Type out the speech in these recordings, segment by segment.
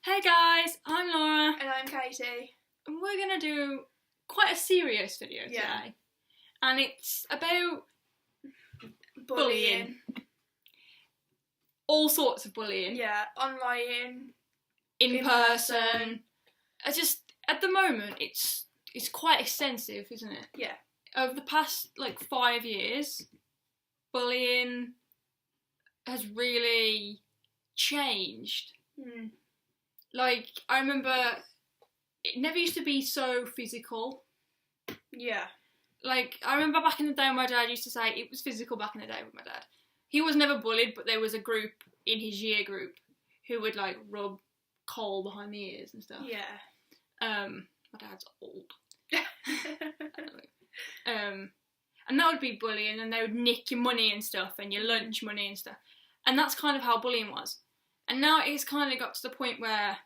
Hey guys, I'm Laura, And I'm Katie. and we're gonna do quite a serious video Yeah. today. And it's about Bullying. all sorts of bullying. Yeah, online. In in person. person. At the moment, it's quite extensive, isn't it? Yeah. Over the past, 5 years, bullying has really changed. Mm. I remember it never used to be so physical. Yeah. I remember back in the day when my dad used to say it was physical back in the day with my dad. He was never bullied, but there was a group in his year group who would rub coal behind the ears and stuff. Yeah. My dad's old. And that would be bullying, and they would nick your money and stuff, and your lunch money and stuff. And that's kind of how bullying was. And now it's kind of got to the point where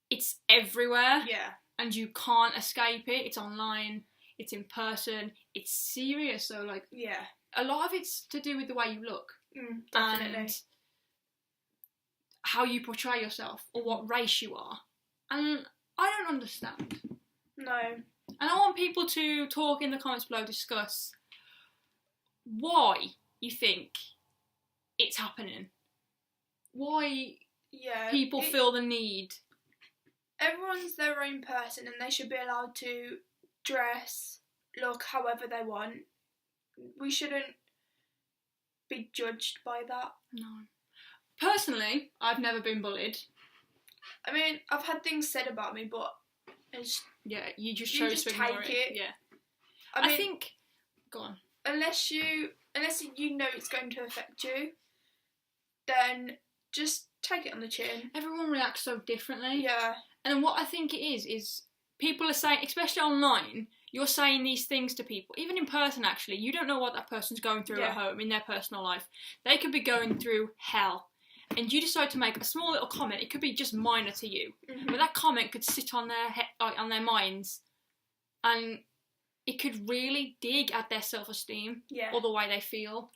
it's everywhere. Yeah. And you can't escape it. It's online, it's in person, it's serious. So, Yeah. a lot of it's to do with the way you look. Definitely. And how you portray yourself, or what race you are. And I don't understand. No. And I want people to talk in the comments below, discuss why you think it's happening. Why Yeah. people feel the need. Everyone's their own person and they should be allowed to dress, look however they want. We shouldn't be judged by that. No. Personally, I've never been bullied. I mean, I've had things said about me, but it's, Yeah, you just You chose just to ignore take it. Yeah. I mean, I think... Go on. unless you know it's going to affect you, then just take it on the chin. Everyone reacts so differently. Yeah. And what I think it is people are saying, especially online, you're saying these things to people, even in person actually, you don't know what that person's going through at home, in their personal life. They could be going through hell. And you decide to make a small little comment, it could be just minor to you, but that comment could sit on their on their minds, and it could really dig at their self-esteem, Yeah. or the way they feel.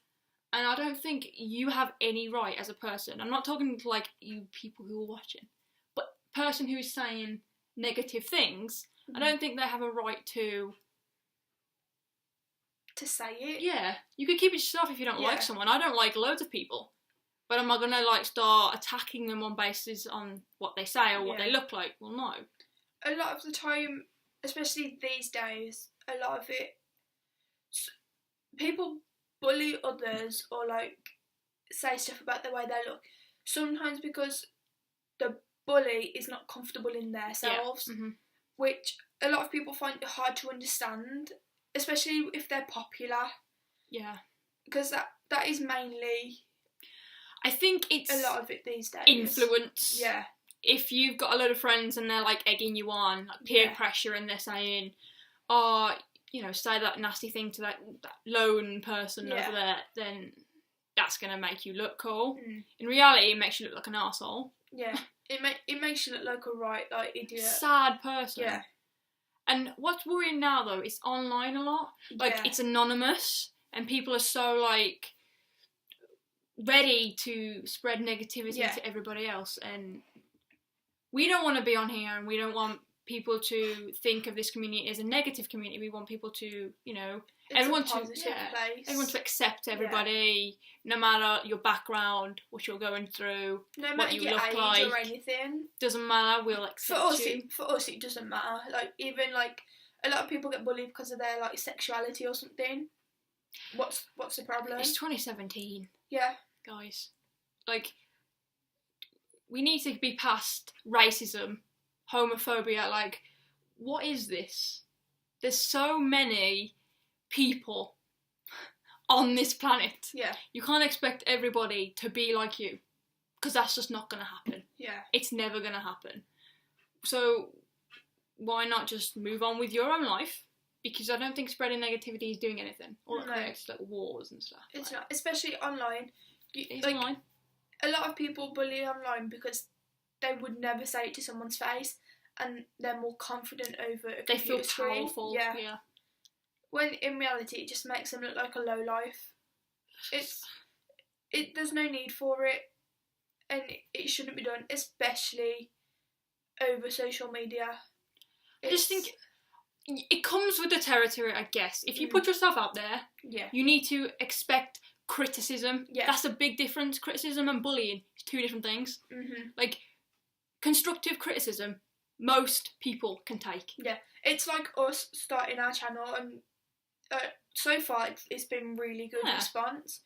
And I don't think you have any right as a person. I'm not talking to you people who are watching, but person who is saying negative things. I don't think they have a right to say it. Yeah, you could keep it to yourself if you don't like someone. I don't like loads of people, but am I gonna start attacking them on basis on what they say or what they look like? Well, no. A lot of the time, especially these days, a lot of it, people bully others or say stuff about the way they look. Sometimes because the bully is not comfortable in themselves, which a lot of people find it hard to understand, especially if they're popular. Yeah. Because that is mainly, I think it's a lot of it these days. Influence. Yeah. If you've got a load of friends and they're egging you on, peer pressure, and they're saying, oh, say that nasty thing to that lone person over there, then that's going to make you look cool. In reality, it makes you look like an arsehole. Yeah. It makes you look like a right, idiot. Sad person. Yeah. And what's worrying now, though, it's online a lot. It's anonymous, and people are so, ready to spread negativity to everybody else. And we don't want to be on here, and we don't want people to think of this community as a negative community. We want people to, everyone to accept everybody, no matter your background, what you're going through, no what matter you your look age like. or anything. Doesn't matter. We'll accept you. For us, it doesn't matter. Even a lot of people get bullied because of their sexuality or something. What's the problem? It's 2017. Yeah, guys. We need to be past racism, homophobia. What is this? There's so many people on this planet. Yeah. You can't expect everybody to be like you, because that's just not going to happen. Yeah. It's never going to happen. So why not just move on with your own life? Because I don't think spreading negativity is doing anything. All it creates wars and stuff. It's not, especially online. It's online. A lot of people bully online because they would never say it to someone's face, and they're more confident over a They feel computer screen. powerful. Yeah. Yeah. When in reality, it just makes them look like a lowlife. There's no need for it. and it shouldn't be done, especially over social media. I just think it comes with the territory, I guess. If you put yourself out there, you need to expect criticism. Yeah. That's a big difference. Criticism and bullying is two different things. Mm-hmm. Like, constructive criticism, most people can take. Yeah, it's like us starting our channel, and so far it's been really good response.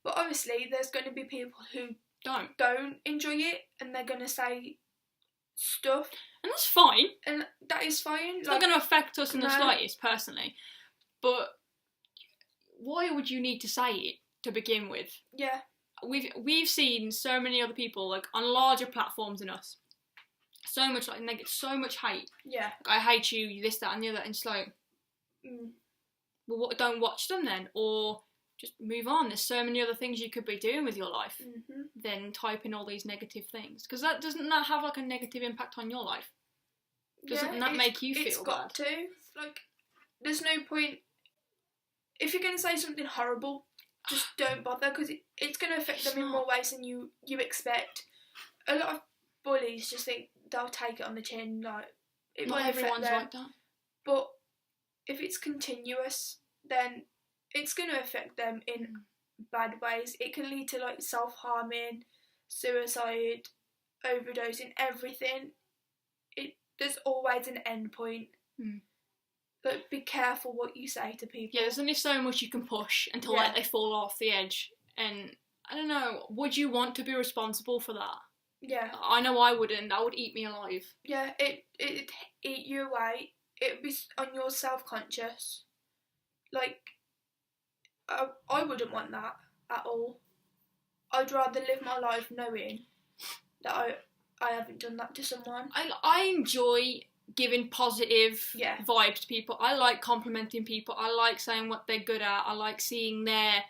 But obviously, there's going to be people who don't enjoy it, and they're going to say stuff. And that's fine. And that is fine. It's not going to affect us in the slightest, personally. But why would you need to say it to begin with? Yeah. We've seen so many other people, like, on larger platforms than us. So much, like, and they get so much hate. Yeah. Like, I hate you, this, that, and the other. And it's like, well, don't watch them then. Or just move on. There's so many other things you could be doing with your life than typing all these negative things. Because doesn't that have, like, a negative impact on your life? Doesn't that make you feel bad? It's got to. Like, there's no point. If you're going to say something horrible, just don't bother, because it's going to affect them in more ways than you expect. A lot of bullies just think they'll take it on the chin, like, it not everyone's like that. But if it's continuous, then it's going to affect them in bad ways. It can lead to, like, self-harming, suicide, overdosing, everything. There's always an end point. But be careful what you say to people. Yeah, there's only so much you can push until like they fall off the edge. And I don't know, would you want to be responsible for that? Yeah. I know I wouldn't. That would eat me alive. Yeah, it'd eat you away. It would be on your self-conscious. Like, I wouldn't want that at all. I'd rather live my life knowing that I haven't done that to someone. I enjoy giving positive vibes to people. I like complimenting people. I like saying what they're good at. I like seeing their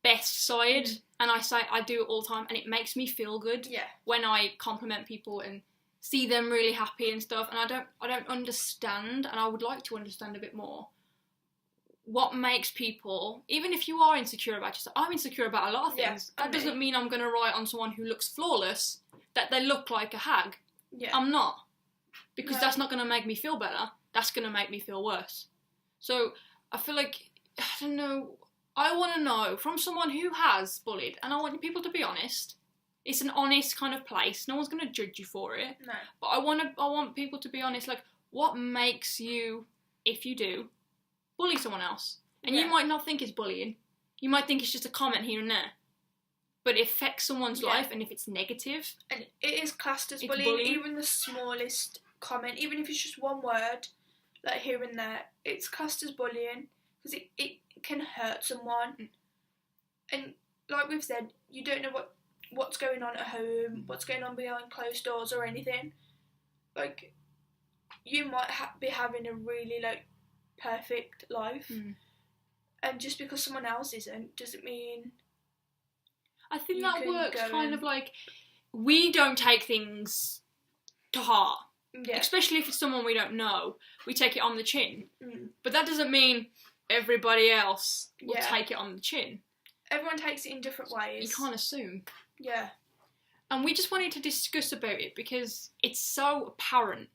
best side. And I do it all the time, and it makes me feel good when I compliment people and see them really happy and stuff. And I don't understand, and I would like to understand a bit more what makes people, even if you are insecure about yourself. I'm insecure about a lot of things. That doesn't mean I'm going to write on someone who looks flawless that they look like a hag. Yeah. I'm not. Because that's not going to make me feel better. That's going to make me feel worse. So I feel like, I don't know, I want to know from someone who has bullied, and I want people to be honest. It's an honest kind of place. No one's going to judge you for it. No. But I want people to be honest. Like, what makes you, if you do, bully someone else? And you might not think it's bullying. You might think it's just a comment here and there. But it affects someone's life, and if it's negative... And it is classed as bullying. Even the smallest comment, even if it's just one word, like here and there, it's classed as bullying, because it can hurt someone. And like we've said, you don't know what's going on at home, what's going on behind closed doors or anything. Like, you might be having a really, like, perfect life, and just because someone else isn't, doesn't mean... I think that works kind of like, we don't take things to heart. Yeah. Especially if it's someone we don't know. We take it on the chin. But that doesn't mean everybody else will take it on the chin. Everyone takes it in different ways. You can't assume. Yeah. And we just wanted to discuss about it because it's so apparent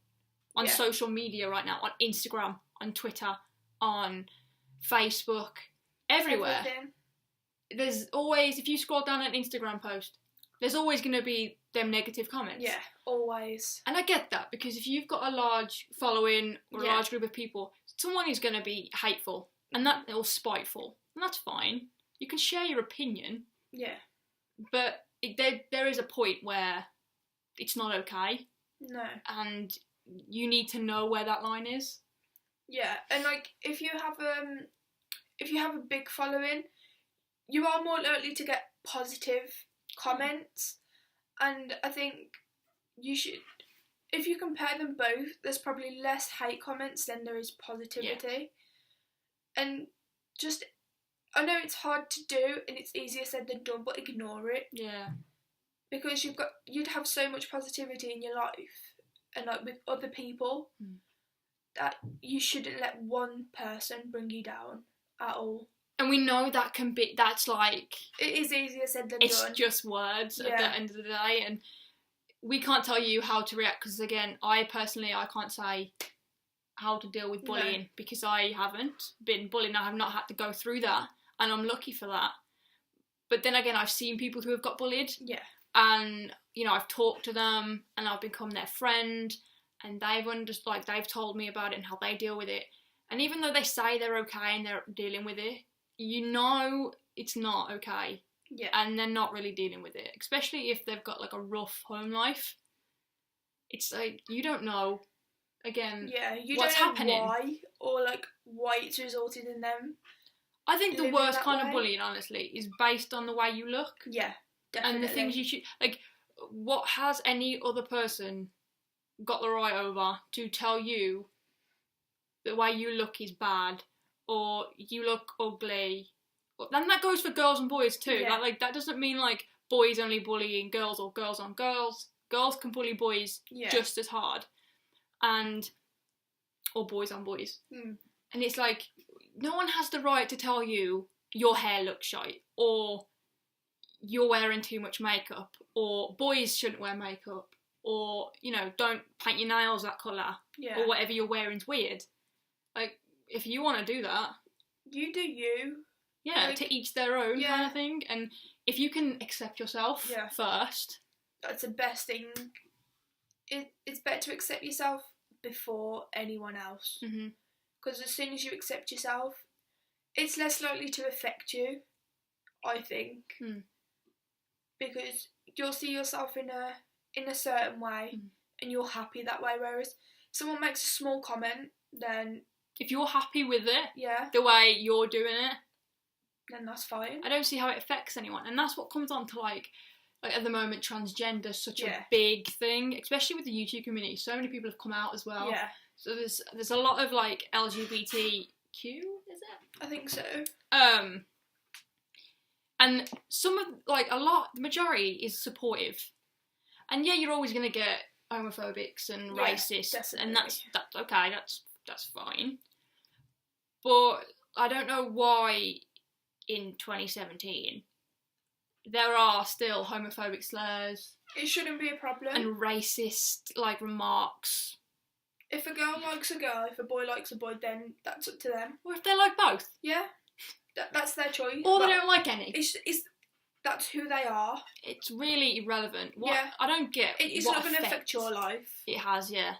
on social media right now, on Instagram, on Twitter, on Facebook, everywhere. Everything. There's always, if you scroll down an Instagram post, there's always going to be them negative comments. Yeah, always. And I get that, because if you've got a large following or a large group of people, someone is going to be hateful or spiteful, and that's fine. You can share your opinion. Yeah. But there is a point where it's not okay. No. And you need to know where that line is. Yeah, and like if you have a big following, you are more likely to get positive comments, and I think you should, if you compare them both, there's probably less hate comments than there is positivity. And just, I know it's hard to do and it's easier said than done, but ignore it. Yeah. Because you'd have so much positivity in your life and like with other people that you shouldn't let one person bring you down at all. And we know that's like... It is easier said than done. It's just words at the end of the day, and we can't tell you how to react, because again, I can't say how to deal with bullying, because I haven't been bullied, I have not had to go through that, and I'm lucky for that. But then again, I've seen people who have got bullied, and, you know, I've talked to them, and I've become their friend, and they've told me about it and how they deal with it. And even though they say they're okay and they're dealing with it, you know it's not okay. Yeah. And they're not really dealing with it, especially if they've got like a rough home life. It's like, you don't know, again, you what's don't know happening. Why, or like why it's resulted in them. I think the worst kind of bullying, honestly, is based on the way you look. Yeah, definitely. And the things you should, like, what has any other person got the right over to tell you the way you look is bad, or you look ugly? And that goes for girls and boys too. Yeah. Like that doesn't mean like boys only bullying girls or girls on girls. Girls can bully boys just as hard, or boys on boys. And it's like, no one has the right to tell you your hair looks shite, or you're wearing too much makeup, or boys shouldn't wear makeup, or, you know, don't paint your nails that colour, or whatever you're wearing's weird. Like, if you want to do that, you do you. Yeah, like, to each their own kind of thing. And if you can accept yourself first, that's the best thing. It's better to accept yourself before anyone else. Because as soon as you accept yourself, it's less likely to affect you, I think. Because you'll see yourself in a certain way, and you're happy that way. Whereas if someone makes a small comment, then if you're happy with it, the way you're doing it, then that's fine. I don't see how it affects anyone. And that's what comes on to like at the moment, transgender is such a big thing, especially with the YouTube community. So many people have come out as well. Yeah. So there's a lot of like LGBTQ, is it? I think so. And the majority is supportive. And yeah, you're always gonna get homophobics and racists, definitely. And that's okay. That's fine. But I don't know why in 2017 there are still homophobic slurs. It shouldn't be a problem. And racist remarks. If a girl likes a girl, if a boy likes a boy, then that's up to them. Or if they like both. Yeah, that's their choice. Or they don't like any. That's who they are. It's really irrelevant. I don't get. It's not going to affect your life. It has, yeah.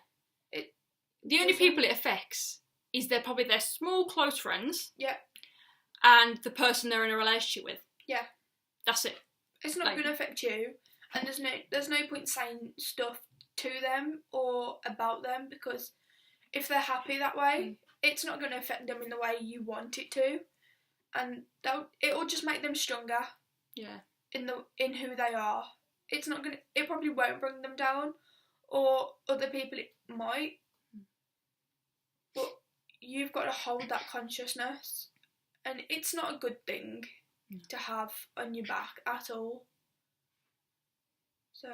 The only people it affects is probably their small close friends. Yeah. And the person they're in a relationship with. Yeah. That's it. It's not going to affect you, and there's no point saying stuff to them or about them, because if they're happy that way, it's not going to affect them in the way you want it to, and it'll just make them stronger. Yeah. In who they are. It's not gonna. It probably won't bring them down, or other people it might. But you've got to hold that consciousness, and it's not a good thing to have on your back at all. So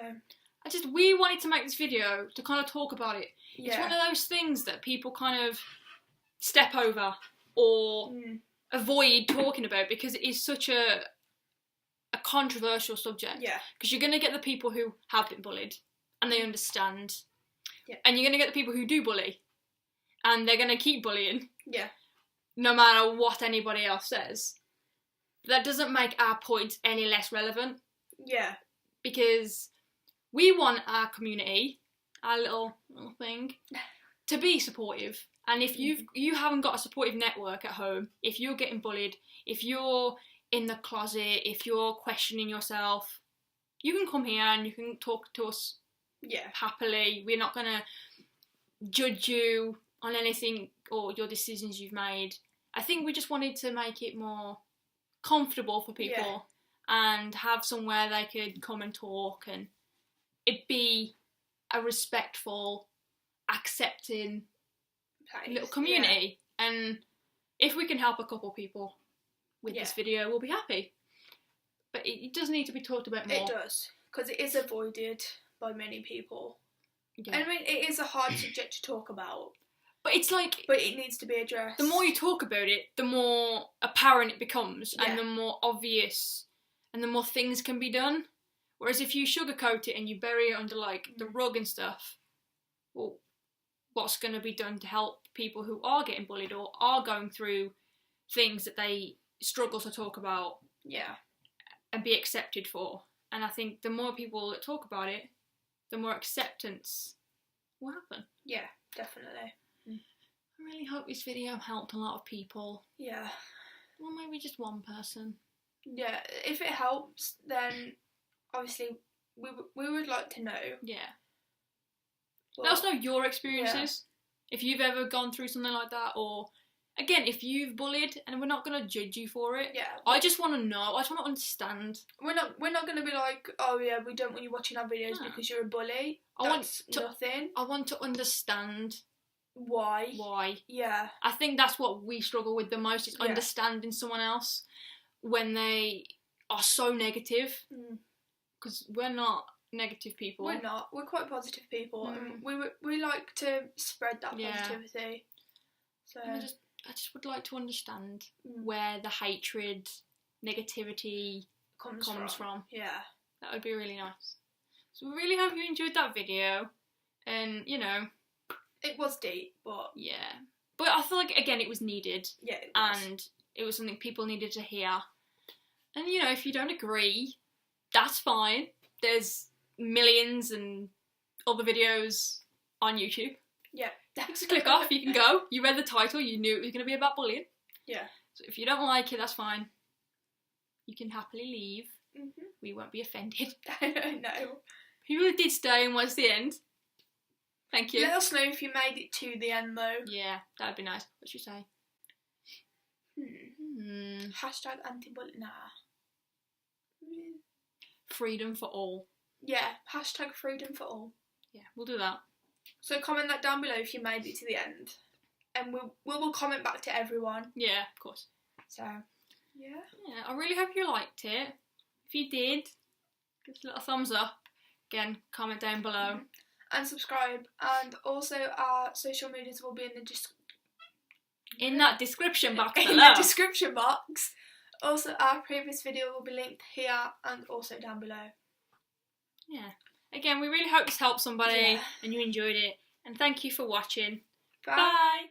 we wanted to make this video to kind of talk about it. Yeah. It's one of those things that people kind of step over or avoid talking about, because it is such a controversial subject. Yeah. Because you're going to get the people who have been bullied and they understand. Yeah. And you're going to get the people who do bully and they're going to keep bullying. Yeah. No matter what anybody else says. That doesn't make our point any less relevant. Yeah. Because we want our community, our little thing, to be supportive. And if you haven't got a supportive network at home, if you're getting bullied, if you're in the closet, if you're questioning yourself, you can come here and you can talk to us happily. We're not going to judge you on anything or your decisions you've made. I think we just wanted to make it more comfortable for people and have somewhere they could come and talk, and it be a respectful, accepting little community. And if we can help a couple people with this video, we'll be happy. But it does need to be talked about more. It does, because it is avoided by many people. Yeah. I mean, it is a hard subject to talk about. But it's like... But it needs to be addressed. The more you talk about it, the more apparent it becomes, Yeah. and the more obvious, and the more things can be done. Whereas if you sugarcoat it and you bury it under, like, the rug and stuff, well, what's going to be done to help people who are getting bullied or are going through things that they struggle to talk about and be accepted for? And I think the more people that talk about it, the more acceptance will happen. Yeah, definitely. I really hope this video helped a lot of people. Yeah. Or maybe just one person. Yeah, if it helps, then obviously we would like to know. Yeah. But, let us know your experiences. Yeah. If you've ever gone through something like that, or again, if you've bullied, and we're not going to judge you for it. Yeah. I just want to know. I just want to understand. We're not going to be like, oh yeah, we don't want you watching our videos because you're a bully. That's nothing. I want to understand why. Yeah. I think that's what we struggle with the most, is understanding someone else when they are so negative. Because we're not negative people. We're not. We're quite positive people, and we like to spread that positivity. So I just would like to understand where the hatred, negativity comes from. Yeah, that would be really nice. So we really hope you enjoyed that video, and you know, it was deep, but but I feel like again it was needed. Yeah, it was. And it was something people needed to hear. And you know, if you don't agree, that's fine. There's millions and other videos on YouTube. Yeah. Just click off, you can go. You read the title, you knew it was going to be about bullying. Yeah. So if you don't like it, that's fine. You can happily leave. We won't be offended. No. People who did stay and watch the end, thank you. Let us know if you made it to the end though. Yeah, that would be nice. What should you say? Hashtag anti-bullying. Nah. Freedom for all. Yeah, hashtag freedom for all. Yeah, we'll do that. So comment that down below if you made it to the end. And we'll comment back to everyone. Yeah, of course. So, yeah. Yeah, I really hope you liked it. If you did, give us a little thumbs up. Again, comment down below. And subscribe. And also our social medias will be in the in that description box below. In the description box. Also, our previous video will be linked here and also down below. Yeah. Again, we really hope this helped somebody and you enjoyed it. And thank you for watching. Bye. Bye.